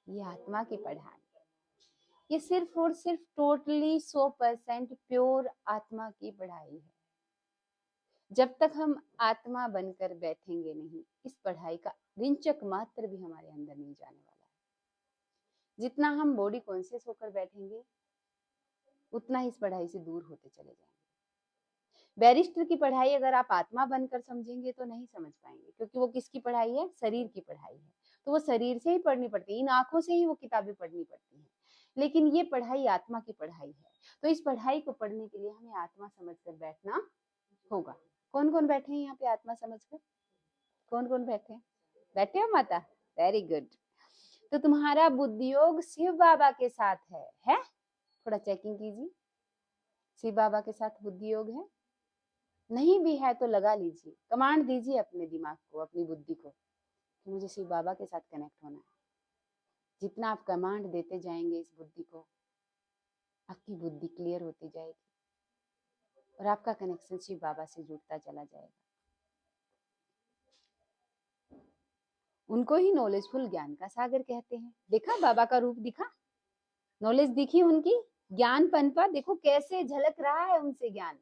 ये आत्मा की पढ़ाई, ये सिर्फ और सिर्फ टोटली 100% प्योर आत्मा की पढ़ाई है। जब तक हम आत्मा बनकर बैठेंगे नहीं, इस पढ़ाई का रिंचक मात्र भी हमारे अंदर नहीं जाने वाला है। जितना हम बॉडी कॉन्शियस होकर बैठेंगे, उतना ही इस पढ़ाई से दूर होते चले जाएंगे। बैरिस्टर की पढ़ाई अगर आप आत्मा बनकर समझेंगे तो नहीं समझ पाएंगे, क्योंकि वो किसकी पढ़ाई है? शरीर की पढ़ाई है। तो वो शरीर से ही पढ़नी पड़ती है, इन आंखों से ही वो किताबें पढ़नी पड़ती हैं। लेकिन ये पढ़ाई आत्मा की पढ़ाई है। तो इस पढ़ाई को पढ़ने के लिए हमें आत्मा समझकर बैठना होगा। कौन कौन बैठे हैं यहाँ पे आत्मा समझकर? कौन कौन बैठे हैं? बैठे हो माता? Very good. तो तुम्हारा बुद्धि योग शिव बाबा के साथ है? थोड़ा चेकिंग कीजिए, शिव बाबा के साथ बुद्धि योग है? नहीं भी है तो लगा लीजिए, कमांड दीजिए अपने दिमाग को, अपनी बुद्धि को कि मुझे शिव बाबा के साथ कनेक्ट होना है। जितना आप कमांड देते जाएंगे इस बुद्धि को, आपकी बुद्धि क्लियर होती जाएगी और आपका कनेक्शन शिव बाबा से जुड़ता चला जाएगा। उनको ही नॉलेजफुल, ज्ञान का सागर कहते हैं। देखा बाबा का रूप दिखा, नॉलेज दिखी उनकी, ज्ञान पनपा देखो कैसे झलक रहा है उनसे ज्ञान।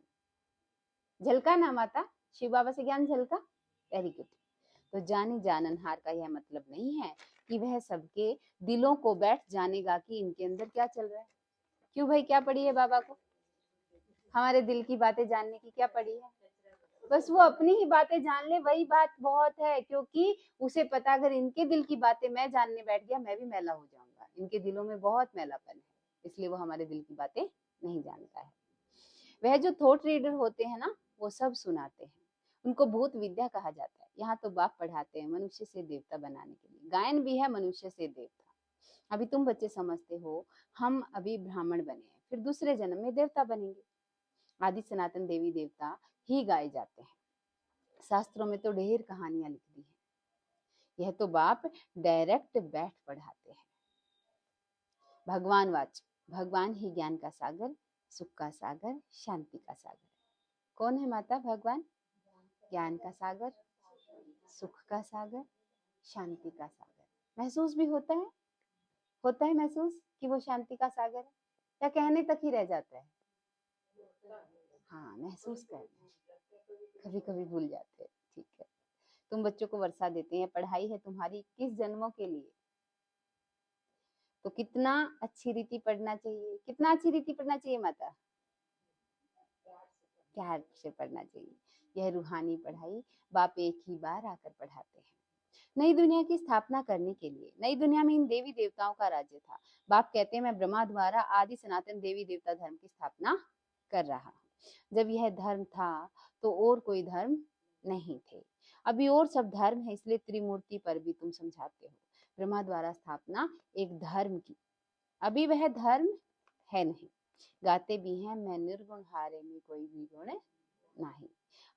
झलका ना माता? शिव बाबा से ज्ञान झलका? Very good. तो जानी जाननहार का यह मतलब नहीं है कि वह सबके दिलों को बैठ जानेगा कि इनके अंदर क्या चल रहा है। क्यों भाई, क्या पड़ी है बाबा को? हमारे दिल की बातें जानने की क्या पड़ी है? बस वो अपनी ही बातें जान ले, वही बात बहुत है। क्योंकि उसे पता, अगर इनके दिल की बातें मैं जानने बैठ गया, मैं भी मैला हो जाऊंगा। इनके दिलों में बहुत मैलापन है, इसलिए वो हमारे दिल की बातें नहीं जानता है। वह जो थॉट रीडर होते हैं ना, वो सब सुनाते हैं। उनको भूत विद्या कहा जाता है। यहाँ तो बाप पढ़ाते हैं मनुष्य से देवता बनाने के लिए। गायन भी है मनुष्य से देवता। अभी तुम बच्चे समझते हो हम अभी ब्राह्मण बने हैं, फिर दूसरे जन्म में देवता बनेंगे। आदि सनातन देवी देवता ही गाए जाते हैं। शास्त्रों में तो ढेर कहानियां लिख दी है। यह तो बाप डायरेक्ट बैठ पढ़ाते हैं। भगवान वाच, भगवान ही ज्ञान का सागर, सुख का सागर, शांति का सागर। कौन है माता भगवान? ज्ञान का सागर, सुख का सागर, शांति का सागर। महसूस भी होता है? होता है महसूस कि वो शांति का सागर है, या कहने तक ही रह जाता है? हाँ, महसूस करना है, कभी कभी भूल जाते हैं। ठीक है, तुम बच्चों को वर्षा देते हैं, पढ़ाई है तुम्हारी 21 जन्मों के लिए। तो कितना अच्छी रीति पढ़ना चाहिए, कितना अच्छी रीति पढ़ना चाहिए माता? प्यार से पढ़ना चाहिए। यह रूहानी पढ़ाई बाप एक ही बार आकर पढ़ाते हैं। नई दुनिया की स्थापना करने के लिए। नई दुनिया में इन देवी देवताओं का राज्य था। बाप कहते हैं मैं ब्रह्मा द्वारा आदि सनातन देवी देवता धर्म की स्थापना कर रहा हूँ। जब यह धर्म था तो और कोई धर्म नहीं थे, अभी और सब धर्म है, इसलिए त्रिमूर्ति पर भी तुम समझाते हो। ब्रह्मा द्वारा स्थापना एक धर्म की, अभी वह धर्म है नहीं। गाते भी हैं मैं निर्गुण हारे में कोई भी गुण नहीं।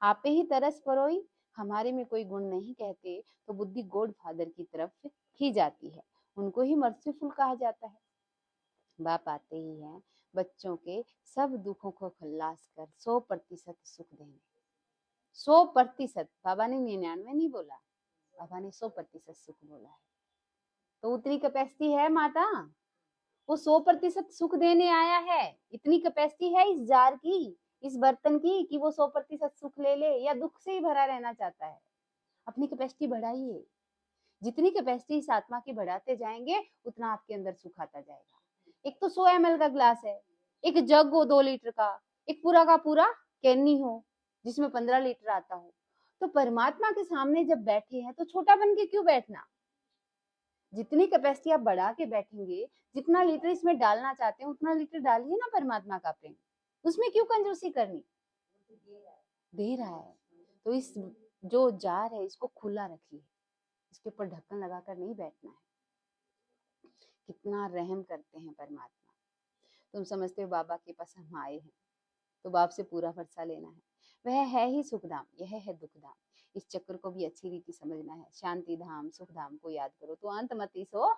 आपे ही तरस परोई, हमारे में कोई गुण नहीं कहते तो बुद्धि गॉड फादर की तरफ ही जाती है। उनको ही मर्सीफुल कहा जाता है। बाप आते ही हैं बच्चों के सब दुखों को खल्लास कर 100% सुख देने। 100%, बाबा ने 99 नहीं बोला, बाबा ने 100% सुख बोला है। तो उतनी कैपेसिटी है माता, वो 100% सुख देने आया है। इतनी कैपेसिटी है इस जार की, इस बर्तन की, कि वो 100% सुख ले ले, या दुख से ही भरा रहना चाहता है? अपनी कैपेसिटी बढ़ाइए। जितनी कैपेसिटी इस आत्मा की बढ़ाते जाएंगे, उतना आपके अंदर सुख आता जाएगा। एक तो 100 ml का ग्लास है, एक जग हो 2 लीटर का, एक पूरा का पूरा कैनी हो जिसमें 15 लीटर आता हो। तो परमात्मा के सामने जब बैठे हैं तो छोटा बन के क्यों बैठना? जितनी कैपेसिटी आप बढ़ा के बैठेंगे, जितना लीटर इसमें डालना चाहते हैं उतना लीटर डालिए ना। परमात्मा का प्रेम, उसमें क्यों कंजूसी करनी? दे रहा है तो इस जो जार है इसको खुला रखिए, इसके ऊपर ढक्कन लगाकर नहीं बैठना है। कितना रहम करते हैं परमात्मा। तुम समझते हो बाबा के पास हम आए हैं तो बाप से पूरा वर्षा लेना है। वह है ही सुखधाम, यह है दुखधाम। इस चक्र को भी अच्छी रीति समझना है। शांति धाम सुख धाम को याद करो तो अंतमति सो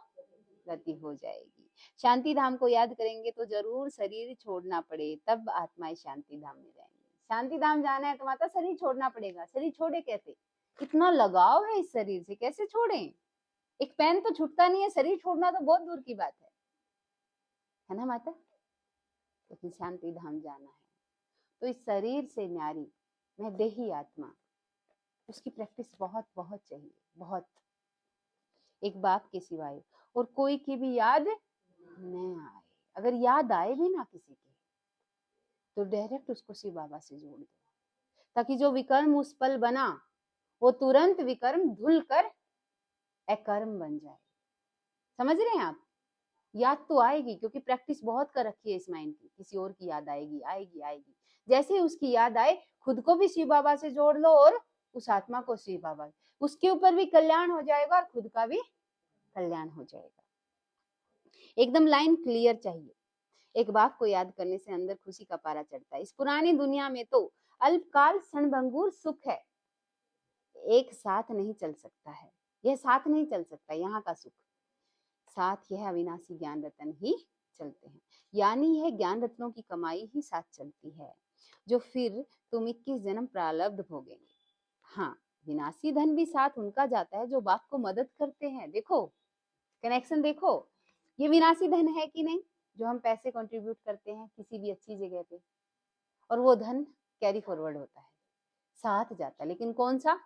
गति हो जाएगी। शांति धाम को याद करेंगे तो जरूर शरीर छोड़ना पड़े, तब आत्माएं शांति धाम में जाएंगी। शांति धाम जाना है तो माता शरीर छोड़ना पड़ेगा। शरीर छोड़े कैसे? कितना लगाव है इस शरीर से, कैसे छोड़ें? एक पेन तो छूटता नहीं है, शरीर छोड़ना तो बहुत दूर की बात है ना माता? लेकिन शांति धाम जाना है तो इस शरीर से न्यारी मैं देही आत्मा, उसकी प्रैक्टिस बहुत बहुत चाहिए, बहुत। एक बाप के सिवाय और कोई की भी याद न आए। अगर याद आए भी ना किसी की, तो डायरेक्ट उसको शिव बाबा से जोड़ दो, ताकि जो विकर्म उस पल बना वो तुरंत विकर्म धुल कर अकर्म बन जाए। समझ रहे हैं आप? याद तो आएगी, क्योंकि प्रैक्टिस बहुत कर रखी है इस माइंड की, किसी और की याद आएगी आएगी आएगी। जैसे ही उसकी याद आए, खुद को भी शिव बाबा से जोड़ लो और उस आत्मा को शिव बाबा, उसके ऊपर भी कल्याण हो जाएगा और खुद का भी कल्याण हो जाएगा। एकदम लाइन क्लियर चाहिए। एक बाप को याद करने से अंदर खुशी का पारा चढ़ता है। इस पुरानी दुनिया में तो अल्पकाल क्षणभंगुर सुख है, एक साथ नहीं चल सकता है, यह साथ नहीं चल सकता यहाँ का सुख, साथ यह अविनाशी ज्ञान रतन ही चलते हैं। यानी यह ज्ञान रत्नों की कमाई ही साथ चलती है, जो फिर तुम 21 जन्म प्रारब्ध भोगेंगे। हाँ, विनाशी धन भी साथ उनका जाता है जो बाप को मदद करते हैं। देखो कनेक्शन, देखो ये विनाशी धन है कि नहीं, जो हम पैसे कंट्रीब्यूट करते हैं किसी भी अच्छी जगह पे, और वो धन कैरी फॉरवर्ड होता है, साथ जाता है। लेकिन कौन सा?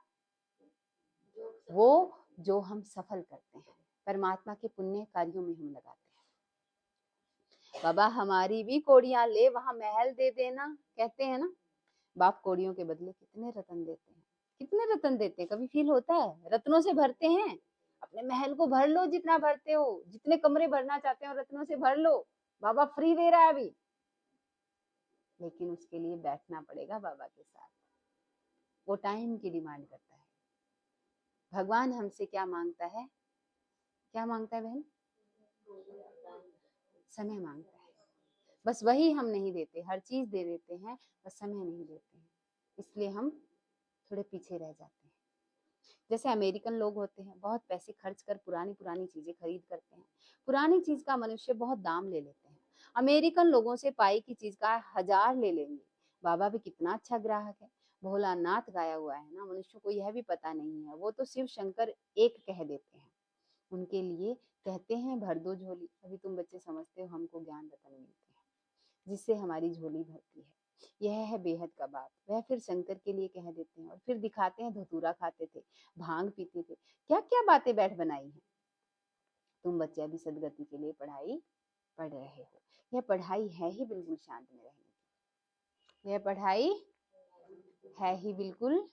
वो जो हम सफल करते हैं, परमात्मा के पुण्य कार्यों में हम लगाते हैं। बाबा हमारी भी कोड़ियां ले, वहां महल दे देना, कहते हैं ना। बाप कोड़ियों के बदले कितने रतन देते हैं, कितने रतन देते हैं। कभी फील होता है? रत्नों से भरते हैं, अपने महल को भर लो, जितना भरते हो, जितने कमरे भरना चाहते हो रत्नों से भर लो, बाबा फ्री दे रहा है अभी। लेकिन उसके लिए बैठना पड़ेगा बाबा के साथ, वो टाइम की डिमांड करता है। भगवान हमसे क्या मांगता है? क्या मांगता है बहन? समय मांगता है। बस वही हम नहीं देते, हर चीज दे देते हैं, बस समय नहीं देते हैं, इसलिए हम थोड़े पीछे रह जाते हैं। जैसे अमेरिकन लोग होते हैं, बहुत पैसे खर्च कर पुरानी पुरानी चीजें खरीद करते हैं। पुरानी चीज का मनुष्य बहुत दाम ले लेते हैं। अमेरिकन लोगों से पाई की चीज का 1000 ले लेंगे। बाबा भी कितना अच्छा ग्राहक है, भोलानाथ गाया हुआ है ना, मनुष्य को यह भी पता नहीं है, वो तो शिव शंकर एक कह देते हैं। उनके लिए कहते हैं भर दो झोली। अभी तुम बच्चे समझते हो हमको ज्ञान रतन मिलते हैं, जिससे हमारी झोली भरती है। यह है बेहद का बाप। वह फिर शंकर के लिए कह देते हैं और फिर दिखाते हैं धतूरा खाते थे, भांग पीते थे, क्या क्या बातें बैठ बनाई हैं। तुम बच्चे अभी सदगति के लिए पढ़ाई पढ़ रहे हो। यह पढ़ाई है ही बिल्कुल शांत में रहने की, यह पढ़ाई है ही बिल्कुल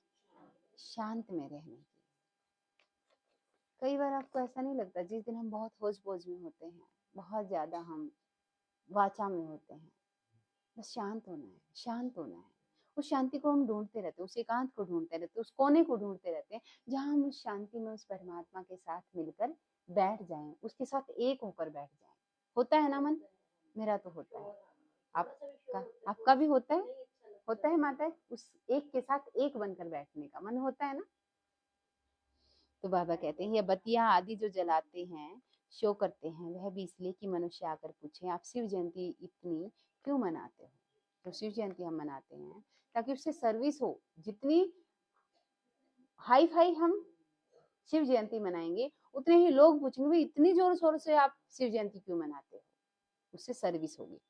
शांत में रहने की। कई बार आपको ऐसा नहीं लगता, जिस दिन हम बहुत होश पोश में होते हैं, बहुत ज्यादा हम वाचा में होते हैं, बस शांत होना है, शांत होना है। उस शांति को हम ढूंढते रहते हैं, उस एकांत को ढूंढते रहते हैं, उस कोने को ढूंढते रहते हैं, जहां हम उस शांति में उस परमात्मा के साथ मिलकर बैठ जाएं, उसके साथ एक होकर बैठ जाएं। होता है ना मन? मेरा तो होता है। आपका आपका भी होता है? होता है माता? उस एक के साथ एक बनकर बैठने का मन होता है ना? तो बाबा कहते हैं, ये बत्तियां आदि जो जलाते हैं, शो करते हैं, वह भी इसलिए कि मनुष्य आकर पूछे आप शिव जयंती इतनी क्यों मनाते हो। तो शिव जयंती हम मनाते हैं ताकि उससे सर्विस हो। जितनी हाई फाई हम शिव जयंती मनाएंगे, उतने ही लोग पूछेंगे भाई इतनी जोर शोर से आप शिव जयंती क्यों मनाते हो, उससे सर्विस होगी।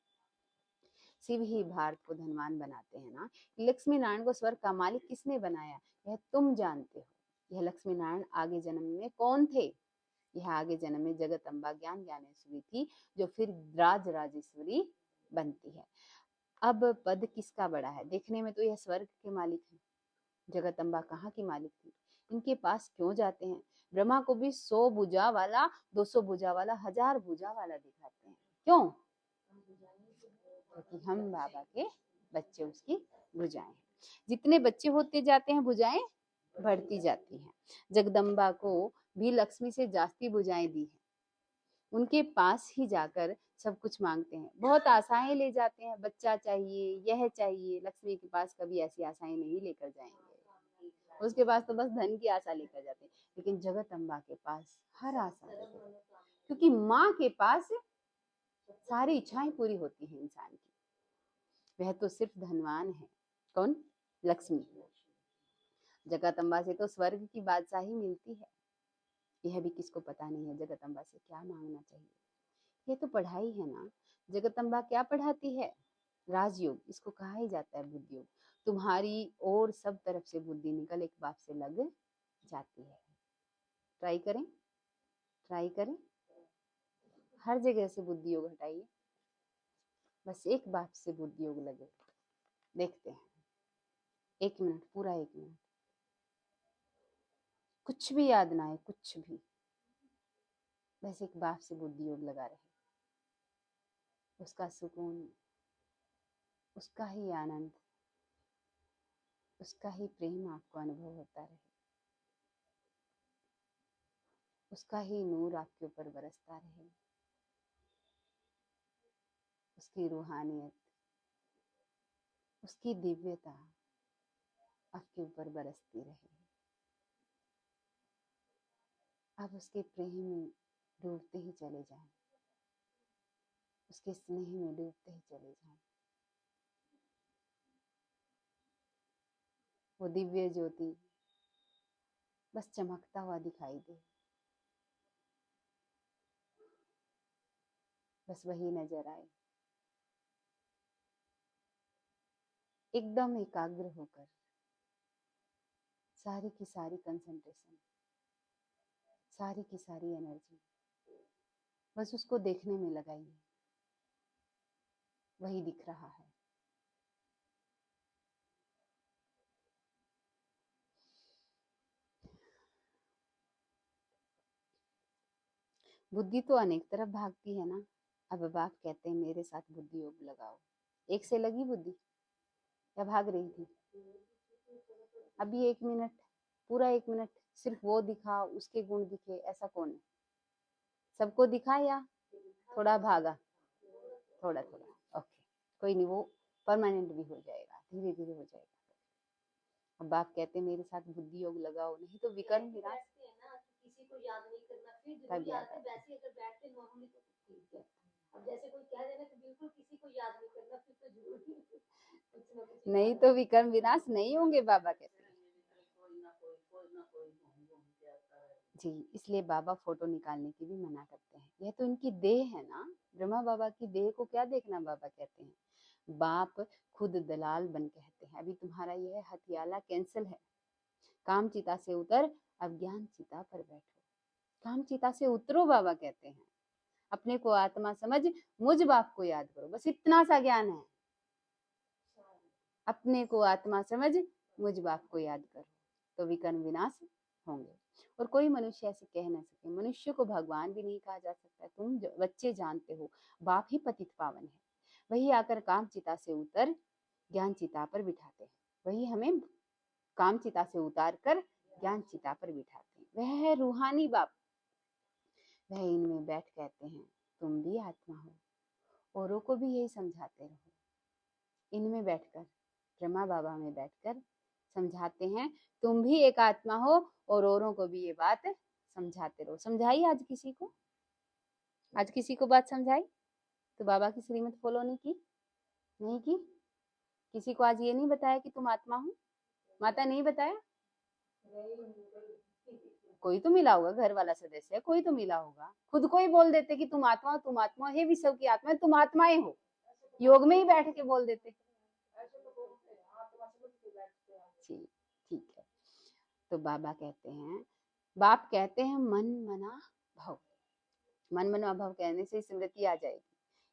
शिव ही भारत को धनवान बनाते हैं ना। लक्ष्मी नारायण को स्वर्ग का मालिक किसने बनाया, यह तुम जानते हो। यह लक्ष्मी नारायण आगे जन्म में कौन थे? यह आगे जन्म में जगत अम्बा ज्ञान ज्ञानेश्वरी थी, जो फिर राज राजेश्वरी बनती है। अब पद किसका बड़ा है? देखने में तो यह स्वर्ग के मालिक है, जगत अम्बा कहाँ की मालिक थी? इनके पास क्यों जाते हैं? ब्रह्मा को भी 100 भुजा वाला, 200 भुजा वाला, 1000 भुजा वाला दिखाते हैं। क्यों? क्योंकि हम बाबा के बच्चे, उसकी भुजाएं। जितने बच्चे होते जाते हैं भुजाएं बढ़ती जाती हैं। जगदम्बा को भी लक्ष्मी से जास्ती भुजाएं दी हैं। उनके पास ही जाकर सब कुछ मांगते हैं, बहुत आशाएं ले जाते हैं, बच्चा चाहिए, यह चाहिए। लक्ष्मी के पास कभी ऐसी आशाएं नहीं लेकर जाएंगे, उसके पास तो बस धन की आशा लेकर जाते हैं। लेकिन जगत अम्बा के पास हर आशा लेकर, क्योंकि माँ के पास सारी इच्छाएं पूरी होती हैं इंसान की। वह तो सिर्फ धनवान है। कौन? लक्ष्मी। जगत अम्बा से तो स्वर्ग की बादशाही मिलती है। यह भी किसको पता नहीं है जगदम्बा से क्या मांगना चाहिए। ये तो पढ़ाई है ना। जगदम्बा क्या पढ़ाती है? राजयोग, इसको कहा ही जाता है बुद्धि योग। तुम्हारी और सब तरफ से बुद्धि निकल एक बाप से लग जाती है। ट्राई करें, ट्राई करें, हर जगह से बुद्धि योग हटाइए, बस एक बाप से बुद्धि योग लगे। देखते हैं, 1 मिनट, पूरा 1 मिनट, कुछ भी याद ना आए, कुछ भी, बस एक बाप से बुद्धि योग लगा रहे। उसका सुकून, उसका ही आनंद, उसका ही प्रेम आपको अनुभव होता रहे, उसका ही नूर आपके ऊपर बरसता रहे, उसकी रूहानियत, उसकी दिव्यता आपके ऊपर बरसती रहे। आप उसके प्रेम में डूबते ही चले जाएं, उसके स्नेह में डूबते ही चले जाएं। वो दिव्य ज्योति बस चमकता हुआ दिखाई दे, बस वही नजर आए। एकदम एकाग्र होकर सारी की सारी कंसंट्रेशन, सारी की सारी एनर्जी बस उसको देखने में लगाइए, वही दिख रहा है। बुद्धि तो अनेक तरफ भागती है ना। अब बाप कहते हैं मेरे साथ बुद्धि योग लगाओ। एक से लगी बुद्धि या भाग रही थी? अभी 1 मिनट, पूरा 1 मिनट सिर्फ वो दिखा, उसके गुण दिखे, ऐसा कौन है? सबको दिखा या थोड़ा भागा? थोड़ा थोड़ा, ओके, कोई नहीं, वो परमानेंट भी हो जाएगा, धीरे धीरे हो जाएगा। अब बाप कहते हैं मेरे साथ बुद्धि योग लगाओ, नहीं तो विकर्म विनाश। किसी को याद नहीं करना, फिर जरूर याद है, वैसे अगर बैठते नॉर्मली तो ठीक है। अब जैसे कोई कह देना कि बिल्कुल किसी को याद नहीं करना, फिर तो जरूरी नहीं तो विकर्म विनाश नहीं होंगे, बाबा कहते हैं। जी, इसलिए बाबा फोटो निकालने की भी मना करते हैं। यह तो इनकी देह है ना। ब्रह्मा बाबा की देह को क्या देखना, बाबा कहते हैं। बाप खुद दलाल बन कहते हैं अभी तुम्हारा यह हथियाला कैंसिल है। काम चिता से उतर, अब ज्ञान चिता पर बैठो। काम चिता से उतरो, बाबा कहते हैं। अपने को आत्मा समझ, मुझ बाप को याद करो, बस इतना सा ज्ञान है। अपने को आत्मा समझ, मुझ बाप को याद करो, तो विकर्म विनाश होंगे। और कोई मनुष्य ऐसे कह न सके। मनुष्य को भगवान भी नहीं कहा जा सकता। तुम बच्चे जानते हो, बाप ही पतित पावन है। वही आकर काम चिता से उतर ज्ञान चिता पर बिठाते हैं। वही हमें काम चिता से उतार कर ज्ञान चिता पर बिठाते हैं। वह है रूहानी बाप। वह इनमें बैठ कहते हैं तुम भी आत्मा हो, औरों को भी यही समझाते रहो। इनमें बैठकर, ब्रह्मा बाबा में बैठकर समझाते हैं तुम भी एक आत्मा हो, और औरों को भी ये बात समझाते रहो। समझाई आज किसी को? आज किसी को बात समझाई? तो बाबा की श्रीमत फॉलो नहीं की? नहीं की? किसी को आज ये नहीं बताया कि तुम आत्मा हो? माता नहीं बताया? कोई तो मिला होगा, घर वाला सदस्य है, कोई तो मिला होगा। खुद को ही बोल देते कि तुम आत्मा हो, तुम आत्मा हो, हे विश्व की आत्मा है, तुम आत्माएं हो। योग में ही बैठ के बोल देते। जी, ठीक है। तो बाबा कहते हैं, बाप कहते हैं मन मना भव। मन मना भव कहने से स्मृति आ जाएगी।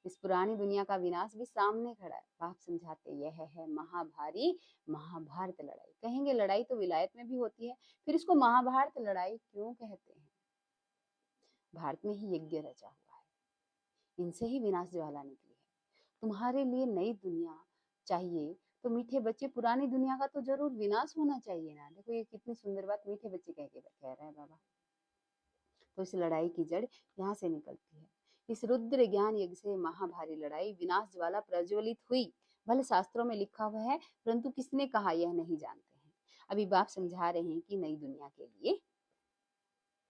इस पुरानी दुनिया का विनाश भी सामने खड़ा है। बाप समझाते यह है महाभारी महाभारत लड़ाई। कहेंगे लड़ाई तो विलायत में भी होती है, फिर इसको महाभारत लड़ाई क्यों कहते हैं? भारत में ही यज्ञ रचा हुआ है, इनसे ही विनाश ज्वाला निकली है। तुम्हारे लिए नई दुनिया चाहिए तो मीठे बच्चे, पुरानी दुनिया का तो जरूर विनाश होना चाहिए ना। देखो ये कितनी सुंदर बात मीठे बच्चे कह रहा है बाबा। तो इस लड़ाई की जड़ यहाँ से निकलती है। इस रुद्र ज्ञान यज्ञ से महाभारी लड़ाई विनाश ज्वाला प्रज्वलित हुई। भले शास्त्रों में लिखा हुआ है, परंतु किसने कहा यह नहीं जानते हैं। अभी बाप समझा रहे हैं कि नई दुनिया के लिए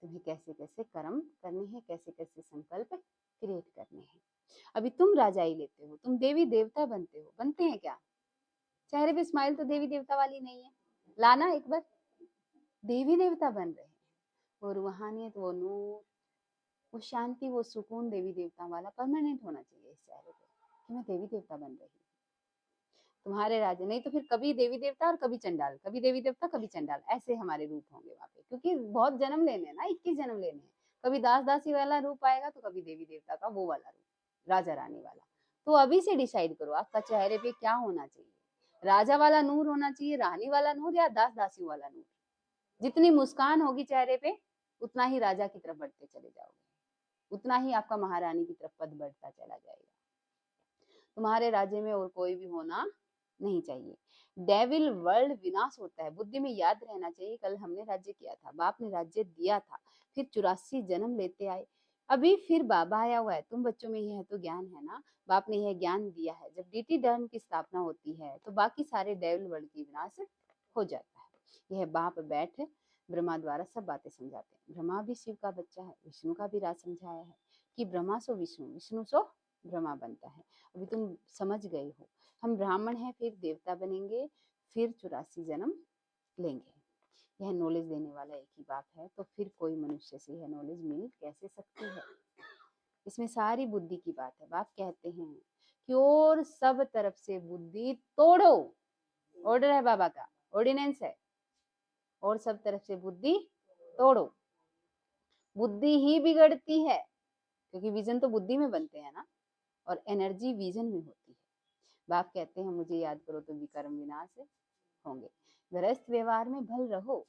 तुम्हें कैसे कैसे कर्म करने हैं, कैसे कैसे संकल्प क्रिएट करने हैं। अभी तुम राजाई लेते हो, तुम देवी देवता बनते हो। बनते हैं क्या? चेहरे पे स्माइल तो देवी देवता वाली नहीं है। लाना एक बार, देवी देवता बन रहे हैं। वो रूहानियत, वो नूर, वो शांति, वो सुकून देवी देवताओं वाला परमानेंट होना चाहिए इस चेहरे पे, कि मैं देवी देवता बन रही हूँ तुम्हारे राज्य। नहीं तो फिर कभी देवी देवता और कभी चंडाल, कभी देवी देवता कभी चंडाल, ऐसे हमारे रूप होंगे वहां पे, क्योंकि बहुत जन्म लेने हैं ना, 21 जन्म लेने हैं। कभी दास दासी वाला रूप आएगा तो कभी देवी देवता का वो वाला रूप, राजा रानी वाला। तो अभी से डिसाइड करो आपका चेहरे पे क्या होना चाहिए, राजा वाला नूर होना चाहिए, रानी वाला नूर, या दास दासी वाला नूर। जितनी मुस्कान होगी चेहरे पे उतना ही राजा की तरफ बढ़ते चले जाओगे, उतना ही आपका महारानी की तरफ पद बढ़ता चला जाएगा। तुम्हारे राज्य में और कोई भी होना नहीं चाहिए। डेविल वर्ल्ड विनाश होता है, बुद्धि में याद रहना चाहिए। कल हमने राज्य किया था, बाप ने राज्य दिया था, फिर 84 जन्म लेते आए, अभी फिर बाबा आया हुआ है। तुम बच्चों में यह तो ज्ञान है ना, बाप ने यह ज्ञान दिया है। जब डीटी धर्म की स्थापना होती है तो बाकी सारे डेविल वर्ल्ड की विनाश हो जाता है। यह बाप बैठ ब्रह्मा द्वारा सब बातें समझाते हैं। ब्रह्मा भी शिव का बच्चा है, विष्णु का भी राज समझाया है कि ब्रह्मा सो विष्णु, विष्णु सो ब्रह्मा बनता है। अभी तुम समझ गए हो, हम ब्राह्मण हैं फिर देवता बनेंगे, फिर 84 जन्म लेंगे। यह नॉलेज देने वाला एक ही बाप है, तो फिर कोई मनुष्य से यह नॉलेज मिल कैसे सकती है। इसमें सारी बुद्धि की बात है। बाप कहते हैं कि और सब तरफ से बुद्धि तोड़ो, ऑर्डर है बाबा का, ऑर्डिनेंस है, और सब तरफ से बुद्धि तोड़ो। बुद्धि ही बिगड़ती है, क्योंकि विजन तो बुद्धि में बनते हैं ना, और एनर्जी विजन में होती है। बाप कहते हैं मुझे याद करो तो विकर्म विनाश होंगे। गृहस्थ व्यवहार में भल रहो।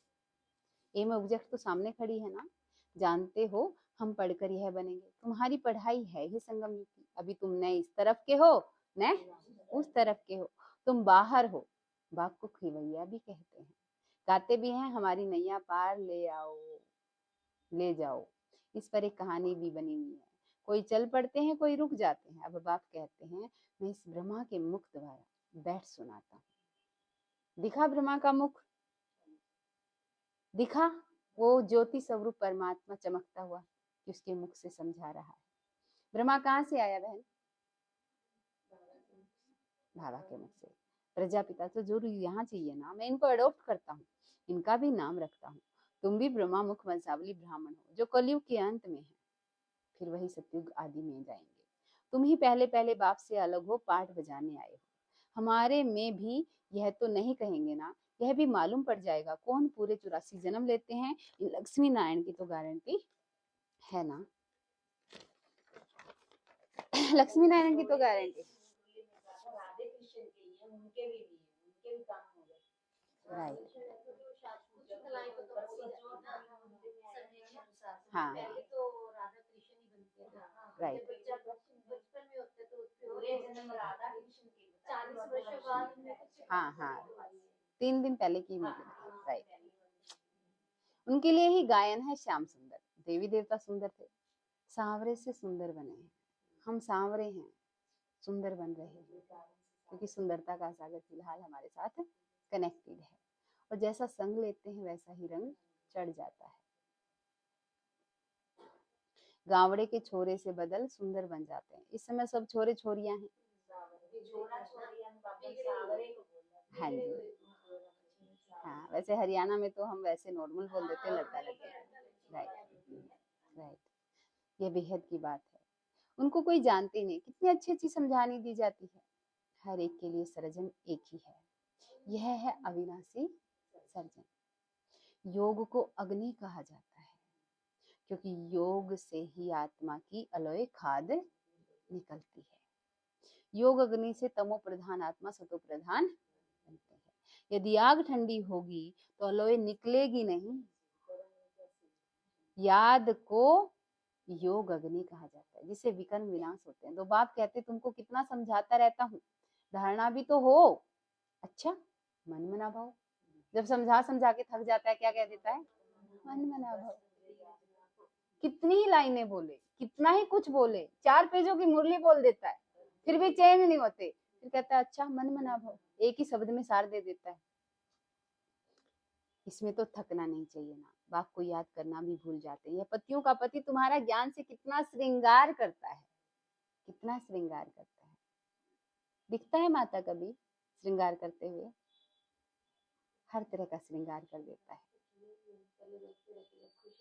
एम ऑब्जेक्ट तो सामने खड़ी है ना, जानते हो हम पढ़कर यह बनेंगे। तुम्हारी पढ़ाई है ही संगम युग की। अभी तुम न इस तरफ के हो न उस तरफ के हो, तुम बाहर हो। बाप को खिवैया भी कहते हैं, गाते भी हैं हमारी नैया पार ले आओ, ले जाओ। इस पर एक कहानी भी बनी हुई है। कोई चल पड़ते हैं, कोई रुक जाते हैं। अब बाप कहते हैं मैं इस ब्रह्मा के मुख द्वारा बैठ सुनाता हूँ। दिखा ब्रह्मा का मुख, दिखा वो ज्योति स्वरूप परमात्मा चमकता हुआ कि उसके मुख से समझा रहा है। ब्रह्मा कहाँ से आया बहन? बाबा के मुख से। प्रजापिता तो जरूर यहाँ चाहिए ना, मैं इनको अडॉप्ट करता हूँ, इनका भी नाम रखता हूँ। तुम भी ब्रह्मा मुख वंशावली ब्राह्मण हो, जो कलयुग के अंत में है, फिर वही सतयुग आदि में जाएंगे। तुम ही पहले पहले बाप से अलग हो, पाठ बजाने आए हो। हमारे में भी यह तो नहीं कहेंगे ना, यह भी मालूम पड़ जाएगा कौन पूरे 84 जन्म लेते हैं। लक्ष्मी नारायण की तो गारंटी है ना, लक्ष्मी नारायण की तो गारंटी। राइट, हाँ राइट, हाँ हाँ, 3 दिन पहले की मूवी, राइट। उनके लिए ही गायन है श्याम सुंदर। देवी देवता सुंदर थे, सांवरे से सुंदर बने हैं। हम सांवरे हैं, सुंदर बन रहे हैं, क्योंकि सुंदरता का सागर फिलहाल हमारे साथ कनेक्टेड है, और जैसा संग लेते हैं वैसा ही रंग चढ़ जाता है। गावड़े के छोरे से बदल सुंदर बन जाते हैं। इस समय सब छोरे छोरियां हैं। हाँ जी, हाँ, वैसे हरियाणा में तो हम वैसे नॉर्मल बोल देते हैं, लड़का लड़की। राइट, राइट, ये बेहद की बात है। उनको कोई जानते नहीं, कितनी अच्छी अच्छी समझानी दी जाती है। हर एक के लिए सर्जन एक ही है, यह है अविनाशी सर्जन। योग को अग्नि कहा जाता है, क्योंकि योग से ही आत्मा की अलौय खाद निकलती है। योग अग्नि से तमो प्रधान आत्मा सतो प्रधान बनते हैं। यदि आग ठंडी होगी तो अलौय निकलेगी नहीं। याद को योग अग्नि कहा जाता है, जिससे विकर्म विनाश होते हैं। तो बाप कहते तुमको कितना समझाता रहता हूँ, धारणा भी तो हो। अच्छा, मन मना भाव। जब समझा समझा के थक जाता है, क्या कह देता है? मन मना भाव। कितनी ही लाइनें बोले, कितना ही कुछ बोले, 4 पेजों की मुरली बोल देता है, फिर भी चैन नहीं होते। फिर कहता है अच्छा मन मना भाव, एक ही शब्द में सार दे देता है। इसमें तो थकना नहीं चाहिए ना, बाप को याद करना भी भूल जाते हैं। यह पतियों का पति तुम्हारा ज्ञान से कितना श्रृंगार करता है, कितना श्रृंगार करता है। दिखता है माता कभी श्रृंगार करते हुए? हर तरह का श्रृंगार कर देता है।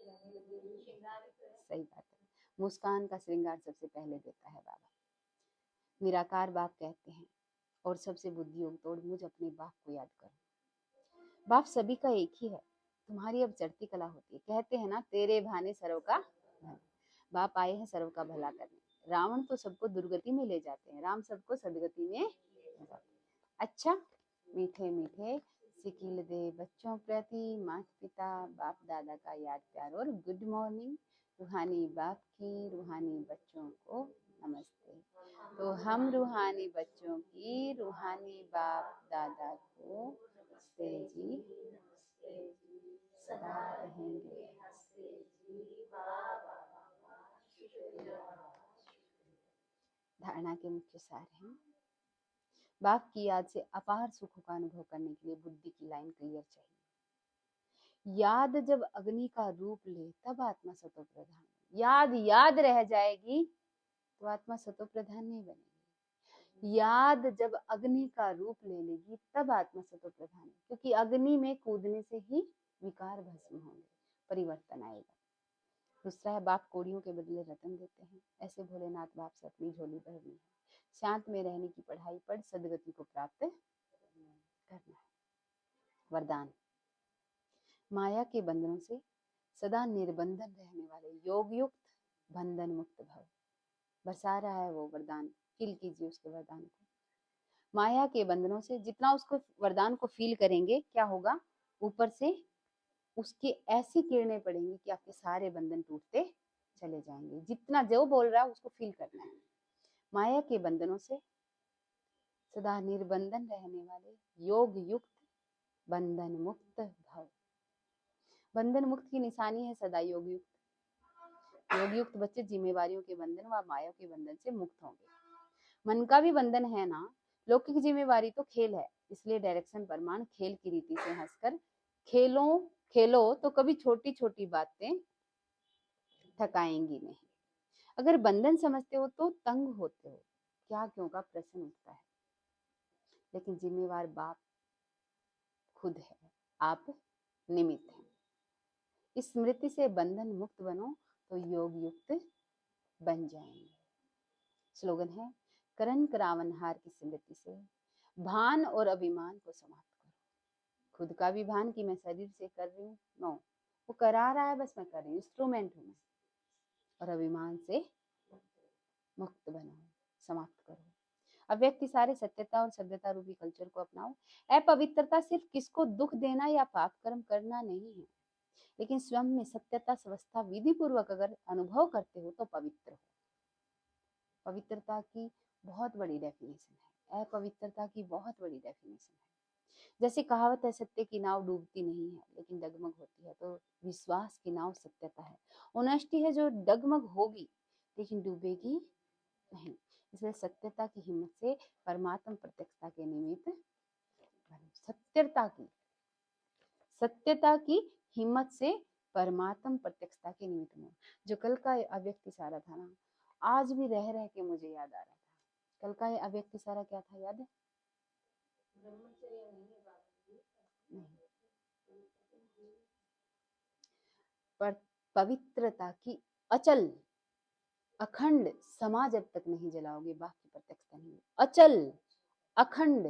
सही बात है, मुस्कान का श्रृंगार सबसे पहले देता है बाबा। निराकार बाप कहते हैं, और सबसे बुद्धि योग तोड़ मुझ अपने बाप को याद करो। बाप सभी का एक ही है, तुम्हारी अब चढ़ती कला होती है। कहते हैं ना, तेरे भाने सर्व का भला। बाप आए हैं सर्व का भला करने। रावण तो सबको दुर्गति में ले जाते हैं, राम सबको सदगति में ले जाते हैं। अच्छा, मीठे मीठे सिकिल दे बच्चों प्रति माता पिता बाप दादा का याद प्यार और गुड मॉर्निंग। रूहानी बाप की रूहानी बच्चों को नमस्ते। तो हम रूहानी बच्चों की रूहानी बाप दादा को नमस्ते जी, सदा रहेंगे हंसते जी। धारणा के मुख्य सार हैं, बाप की याद से अपार सुखों का अनुभव करने के लिए बुद्धि की लाइन क्लियर चाहिए। याद जब अग्नि का रूप ले तब आत्मा सतो प्रधान। याद याद रह जाएगी तो आत्मा सतो प्रधान नहीं बनेगी। याद जब अग्नि का रूप ले लेगी तब आत्मा सतो प्रधान है, क्योंकि अग्नि में कूदने से ही विकार भस्म होंगे, परिवर्तन आएगा। दूसरा है, बाप कोड़ियों के बदले रतन देते हैं। ऐसे भोलेनाथ बाप से अपनी झोली भरनी है। शांत में रहने की पढ़ाई पढ़ सदगति को प्राप्त करना है। वरदान, माया के बंधनों से सदा निर्बंधन रहने वाले योग युक्त बंधन मुक्त भव। बरसा रहा है वो वरदान, फील कीजिए उसके वरदान को। माया के बंधनों से जितना उसको वरदान को फील करेंगे, क्या होगा, ऊपर से उसकी ऐसी किरणें पड़ेंगी कि आपके सारे बंधन टूटते चले जाएंगे। जितना जो बोल रहा है उसको फील करना है। माया के बंधनों से सदा निर्बंधन रहने वाले योग युक्त बंधन मुक्त भव। बंधन मुक्त की निशानी है सदा योग युक्त। योग युक्त बच्चे जिम्मेवारियों के बंधन व माया के बंधन से मुक्त होंगे। मन का भी बंधन है ना, लौकिक जिम्मेवारी तो खेल है, इसलिए डायरेक्शन परमाण खेल की रीति से हंसकर खेलो तो कभी छोटी छोटी बातें थकाएंगी नहीं। अगर बंधन समझते हो तो तंग होते हो, क्या क्यों का प्रश्न उठता है। लेकिन जिम्मेवार बाप खुद है, आप निमित्त हैं। इस स्मृति से बंधन मुक्त बनो तो योग युक्त बन जाएंगे। स्लोगन है, करण करावनहार की स्मृति से भान और अभिमान को समाप्त करो। खुद का भी भान कि मैं शरीर से कर रही हूँ, नो, वो करा रहा है, बस मैं कर रही हूँ, इंस्ट्रूमेंट हूँ मैं। और अभिमान से मुक्त बनो, समाप्त करो। अव्यक्त सारे सत्यता और सभ्यता रूपी कल्चर को अपनाओ। अपवित्रता सिर्फ किसको दुख देना या पाप कर्म करना नहीं है, लेकिन स्वयं में सत्यता स्वस्था विधि पूर्वक अगर अनुभव करते हो तो पवित्र हो। पवित्रता की बहुत बड़ी डेफिनेशन है, अपवित्रता की बहुत बड़ी डेफिनेशन है। जैसे कहावत है, सत्य की नाव डूबती नहीं है लेकिन डगमग होती है, तो विश्वास की नाव सत्यता है। ऑनेस्टी है जो डगमग होगी लेकिन डूबेगी नहीं। इसलिए सत्यता की हिम्मत से परमात्म प्रत्यक्षता के निमित्त बनो। सत्यता की हिम्मत से परमात्म प्रत्यक्षता के निमित्त बनो। जो कल का अव्यक्त इशारा था ना, आज भी रह रह के मुझे याद आ रहा था। कल का अव्यक्त इशारा क्या था, याद है? नहीं, पर पवित्रता की अचल अखंड समा जब तक नहीं जलाओगे, बाकी प्रत्यक्षता नहीं। अचल अखंड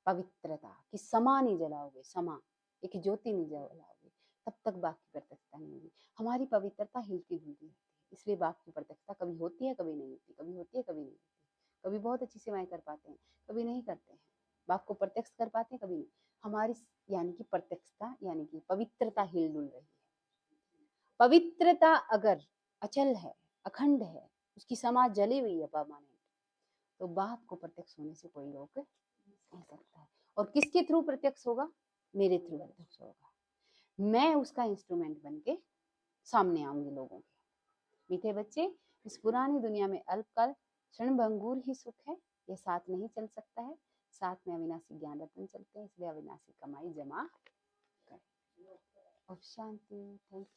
पवित्रता की समा नहीं जलाओगे, समा एक ज्योति नहीं जलाओगे, तब तक बाकी प्रत्यक्षता नहीं होगी। हमारी पवित्रता हिलती डुलती रहती है, इसलिए बाप की प्रत्यक्षता कभी होती है कभी नहीं होती, कभी होती है कभी नहीं होती। कभी बहुत अच्छी सेवाएं कर पाते हैं, कभी नहीं करते हैं। बाप को प्रत्यक्ष कर पाते हैं, कभी नहीं। हमारी यानी कि प्रत्यक्षता यानी कि पवित्रता हिल डुल रही है। पवित्रता अगर अचल है, अखंड है, उसकी समाज जली हुई है परमानेंट, तो बाप को प्रत्यक्ष होने से कोई रोक नहीं सकता है। और किसके थ्रू प्रत्यक्ष होगा? मेरे थ्रू प्रत्यक्ष होगा। मैं उसका इंस्ट्रूमेंट बन के सामने आऊंगी लोगों के। मीठे बच्चे, इस पुरानी दुनिया में अल्पकाल क्षणभंगुर ही सुख है, ये साथ नहीं चल सकता है। साथ में अविनाशी ज्ञान रत्न चलते हैं, इसलिए अविनाशी कमाई जमा करें। और शांति। Thank you.